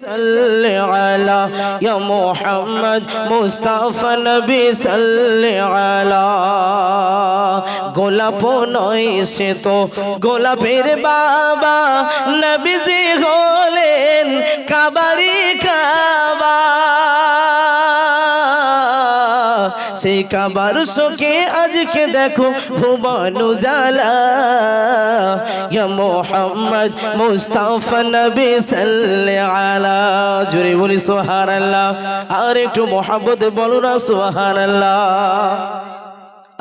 সাল্লি আলা ইয়া মুহাম্মদ মুস্তাফা নবী সাল্লি আলা। গোলাপ নয় সে তো গোলাপের বাবা, নবীজি হলেন কাবারি কাবা। সেই কাবার শোকে আজকে দেখো ভুবন উজালা। ইয়া মুহাম্মদ মুস্তাফা নবী সাল্লি আলা। জোরে বলি সুবহানাল্লাহ, আর একটু মোহাব্বতে বলো না সুবহানাল্লাহ।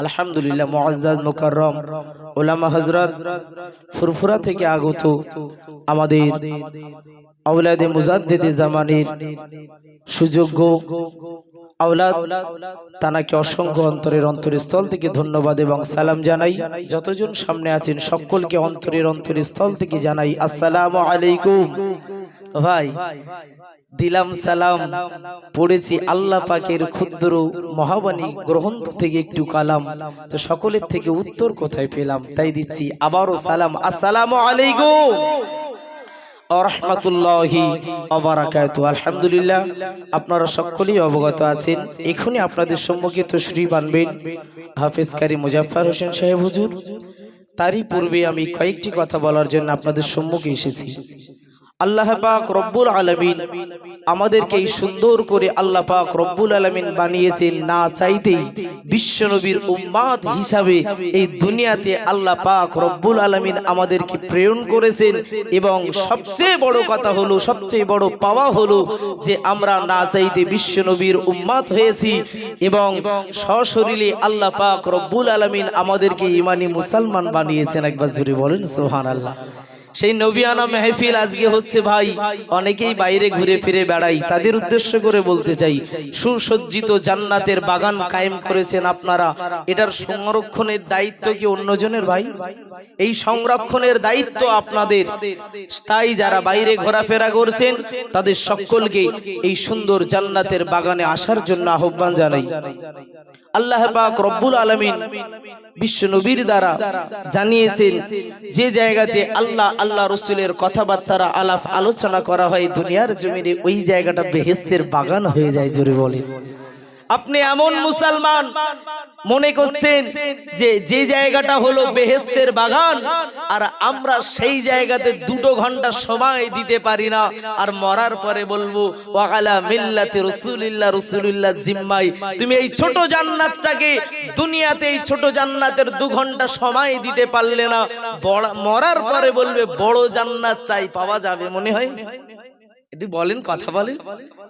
আলহামদুলিল্লাহ। মুআজ্জাজ মুকাররম উলামা হযরত ফুরফুরা থেকে আগত আমাদের আওলাদে মুজাদ্দিদে জামানের সুযোগ্য আওলাদ, তানাকে অসংখ্য অন্তরের অন্তরস্থল থেকে ধন্যবাদ এবং সালাম জানাই। যতজন সামনে আছেন সকলকে অন্তরের অন্তরস্থল থেকে জানাই আসসালামু আলাইকুম। ভাই দিলাম সালাম, পড়েছি আল্লাহ পাকের ক্ষুদ্র মহাবাণী গ্রন্থ থেকে একটু কালাম, তো সকলের থেকে উত্তর কোথায় পেলাম, তাই দিচ্ছি আবারও সালাম। আসসালামু আলাইকুম ওয়া রাহমাতুল্লাহি ওয়া বারাকাতুহু। আলহামদুলিল্লাহ, আপনারা সকলেই অবগত আছেন। এখনই আপনাদের সম্মুখে তাশরীফ আনবেন হাফেজ কারি মুজাফফর হোসেন সাহেব হুজুর। তারই পূর্বে আমি কয়েকটি কথা বলার জন্য আপনাদের সম্মুখে এসেছি। আল্লাহ পাক রব্বুল আলামিন আমাদেরকে এই সুন্দর করে আল্লাহ পাক রব্বুল আলামিন বানিয়েছেন, না চাইতেই বিশ্বনবীর উম্মাত হিসাবে এই দুনিয়াতে আল্লাহ পাক রব্বুল আলামিন আমাদেরকে প্রেরণ করেছেন। এবং সবচেয়ে বড় কথা হলো, সবচেয়ে বড় পাওয়া হলো যে আমরা না চাইতে বিশ্বনবীর উম্মাত হয়েছি এবং সশরীরে আল্লাহ পাক রব্বুল আলামিন আমাদেরকে ঈমানি মুসলমান বানিয়েছেন। একবার জোরে বলেন সুবহানাল্লাহ। সেই নবিয়ানা মেহফিল আজকে হচ্ছে ভাই, অনেকেই বাইরে ঘুরে ফিরে বেড়াই, তাদের উদ্দেশ্য করে বলতে চাই, সুসজ্জিত জান্নাতের বাগান কায়েম করেছেন আপনারা। এটার সংরক্ষণের দায়িত্ব কি অন্যজনের ভাই? এই সংরক্ষণের দায়িত্ব আপনাদের। তাই যারা বাইরে ঘোরাফেরা করছেন তাদের সকলকে এই সুন্দর জান্নাতের বাগানে আসার জন্য আহ্বান জানাই। আল্লাহ পাক রব্বুল আলামিন বিশ্ব নবীর দ্বারা জানিয়েছেন যে জায়গাতে আল্লাহ আল্লাহ রাসূলের কথাবার্তা আলাপ আলোচনা করা হয় দুনিয়ার জমিনে, ওই জায়গাটা বেহেশতের বাগান হয়ে যায়। জোরে বলেন। আপনি এমন মুসলমান মনে করছেন যে যে জায়গাটা হলো বেহেশতের বাগান, আর আমরা সেই জায়গাতে 2 ঘন্টা সময় দিতে পারি না, আর মরার পরে বলবো ওয়ালা মিল্লাতি রাসূলিল্লাহ, রাসূলুল্লাহ জিম্মায় তুমি এই ছোট জান্নাতটাকে, দুনিয়াতে এই ছোট জান্নাতের 2 ঘন্টা সময় দিতে পারলে না, মরার পরে বলবে বড় জান্নাত চাই, পাওয়া যাবে মনে হয়? এটি বলেন, কথা বলেন,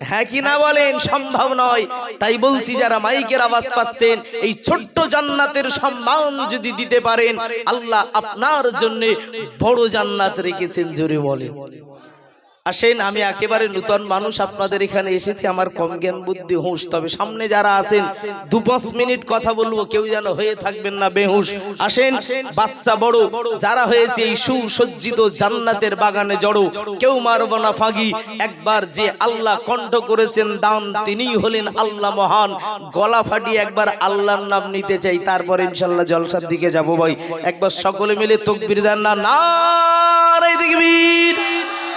হ্যাঁ কি না বলেন? সম্ভব নয়। তাই বলছি যারা মাইকের আওয়াজ পাচ্ছেন, এই ছোট্ট জান্নাতের সম্মান যদি দিতে পারেন, আল্লাহ আপনার জন্য বড় জান্নাত রেখেছেন। জোরে বলেন। আসেন, আমি একেবারে নতুন মানুষ, আপনাদের এখানে এসেছি, আমার কম জ্ঞান বুদ্ধি হুঁশ, তবে সামনে যারা আছেন 2-5 মিনিট কথা বলবো, কেউ যেন হয়ে থাকবেন না বেহুশ। আসেন, বাচ্চা বড় যারা হয়েছে এই সুসজ্জিত জান্নাতের বাগানে জড়ো, কেউ মারব না ফাঁকি। একবার যে আল্লাহ কণ্ঠ করেছেন দান, তিনিই হলেন আল্লাহ মহান। গলা ফাটিয়ে একবার আল্লাহর নাম নিতে চাই, তারপর ইনশাআল্লাহ জলসার দিকে যাবো। ভাই একবার সকলে মিলে তাকবীর দেন না, নারে তাকবীর।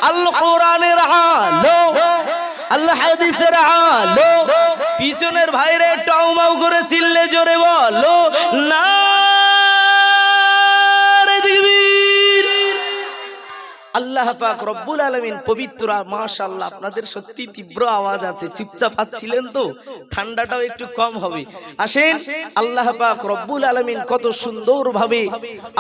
আল্লাহ কোরআনের আলো, আল্লাহ হাদিসের আলো, পিছনের ভাইরে টাউমাউ করে চিল্লে জোরে বলো নারে তাকবীর। আল্লাহ পাক রব্বুল আলামিন পবিত্র, মাশাআল্লাহ আপনাদের সত্যি তীব্র আওয়াজ আছে, চুপচাপ আছিলেন তো ঠান্ডাটাও একটু কম হবে। আসেন, আল্লাহ পাক রব্বুল আলামিন কত সুন্দর ভাবে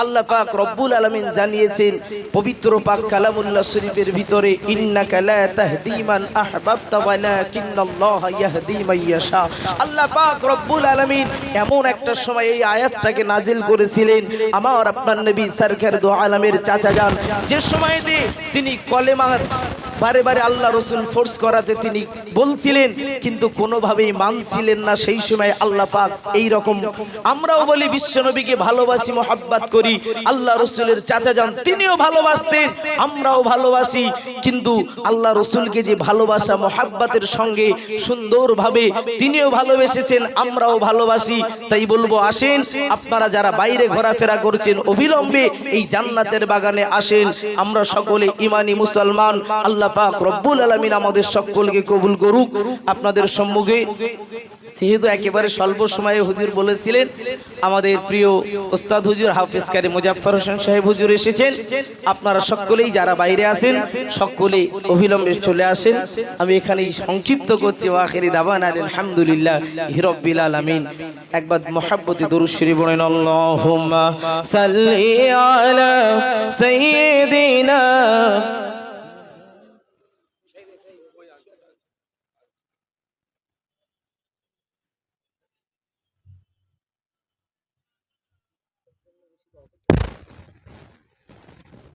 আল্লাহ পাক রব্বুল আলামিন জানিয়েছেন পবিত্র পাক কালামুল্লাহ শরীফের ভিতরে, ইন্নাকা লা তাহদি মান আহবাবতা ওয়ালাকিন্নাল্লাহা ইয়াহদি মান ইয়াশা। আল্লাহ পাক রব্বুল আলামিন এমন একটা সময় এই আয়াতটাকে নাজিল করেছিলেন আমার আপনার নবী সরকার দু আলমের চাচা যান, যে সময় তিনি কলেমার বারে বারে আল্লাহ রসুল ফোর্স করাতে তিনি বলছিলেন, কিন্তু কোনোভাবেই মানছিলেন না। সেই সময় আল্লাহ পাক এই রকম, আমরাও বলি বিশ্বনবীকে ভালোবাসি, মহব্বত করি, আল্লাহ রসুলের চাচা যান তিনিও ভালোবাসতেন, আমরাও ভালোবাসি, কিন্তু আল্লাহ রসুলকে যে ভালোবাসা মহব্বতের সঙ্গে সুন্দরভাবে তিনিও ভালোবেসেছেন, আমরাও ভালোবাসি। তাই বলবো, আসেন আপনারা যারা বাইরে ঘোরাফেরা করছেন, অবিলম্বে এই জান্নাতের বাগানে আসেন। আমরা সকলে ইমানি মুসলমান, আল্লাহ পাক রব্বুল আলামিন আমাদের সকলকে কবুল করুক। আপনাদের সম্মুখে যেহেতু একেবারে স্বল্প সময়ে হুজুর বলেছিলেন, আমাদের প্রিয় উস্তাদ হুজুর হাফেজ কারি মুজাফফর হোসেন সাহেব হুজুর এসেছেন। আপনারা সকলেই যারা বাইরে আছেন সকলেই অবিলম্বে চলে আসেন। আমি এখানেই সংক্ষিপ্ত করছি। ওয়াখিরি দাওয়ানা আলহামদুলিল্লাহি রাব্বিল আলামিন। একবার মুহাব্বতে দরুদ শরীফ পড়েন। আল্লাহুম্মা সাল্লি আলা সাইয়্যিদিনা